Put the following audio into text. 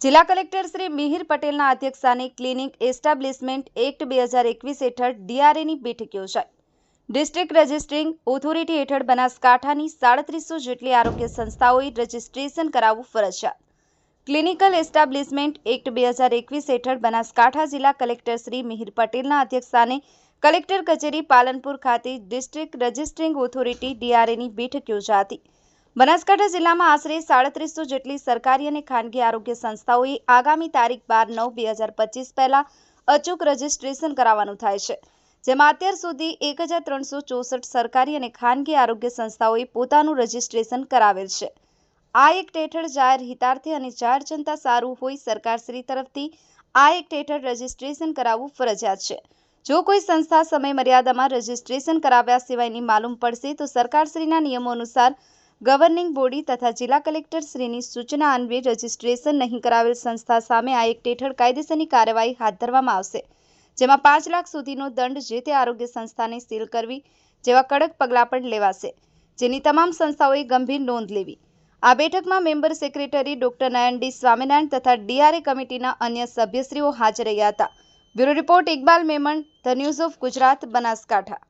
જિલ્લા કલેક્ટર શ્રી મિહિર પટેલના અધ્યક્ષસ્થાને ક્લિનિક એસ્ટાબ્લિશમેન્ટ એક્ટ 2021 હેઠળ ડીઆરએની બેઠક યોજાઈ। ડિસ્ટ્રિક્ટ રજિસ્ટ્રિંગ ઓથોરિટી હેઠળ બનાસકાંઠાની 3700 જેટલી આરોગ્ય સંસ્થાઓએ રજિસ્ટ્રેશન કરાવવું ફરજિયાત। ક્લિનિકલ એસ્ટાબ્લિશમેન્ટ એક્ટ 2021 હેઠળ બનાસકાંઠા જિલ્લા કલેક્ટર શ્રી મિહિર પટેલના અધ્યક્ષસ્થાને કલેક્ટર કચેરી પાલનપુર ખાતે ડિસ્ટ્રિક્ટ રજિસ્ટ્રિંગ ઓથોરિટી ડીઆરએની બેઠક યોજાઈ હતી। બનાસકાંઠા જિલ્લામાં આશરે 3700 જેટલી સરકારી અને ખાનગી આરોગ્ય સંસ્થાઓએ આગામી તારીખ 12/9/2025 પહેલા અચૂક રજિસ્ટ્રેશન કરાવવાનું થાય છે, જેમાં અત્યાર સુધી 1364 સરકારી અને ખાનગી આરોગ્ય સંસ્થાઓએ પોતાનું રજિસ્ટ્રેશન કરાવેલ છે। આ એક્ટ હેઠળ જાહેર હિતાર્થે અને જાહેર જનતા સારું હોય સરકારશ્રી તરફથી આ એક્ટ હેઠળ રજિસ્ટ્રેશન કરાવવું ફરજિયાત છે। જો કોઈ સંસ્થા સમય મર્યાદામાં રજિસ્ટ્રેશન કરાવ્યા સિવાયની માલુમ પડશે તો સરકારશ્રીના નિયમો અનુસાર ગવર્નિંગ બોડી તથા જિલ્લા કલેક્ટરશ્રીની સૂચના અન્વયે રજિસ્ટ્રેશન નહીં કરાવેલ સંસ્થા સામે આ એક્ટ હેઠળ કાયદેસરની કાર્યવાહી હાથ ધરવામાં આવશે, જેમાં 5 લાખ સુધીનો દંડ જે તે આરોગ્ય સંસ્થાને સીલ કરવી જેવા કડક પગલાં પણ લેવાશે, જેની તમામ સંસ્થાઓએ ગંભીર નોંધ લેવી। આ બેઠકમાં મેમ્બર સેક્રેટરી ડોક્ટર નયન ડી સ્વામિનારાયણ તથા ડીઆરએ કમિટીના અન્ય સભ્યશ્રીઓ હાજર રહ્યા હતા। Bureau report Iqbal Memon, the news of Gujarat, Banaskantha.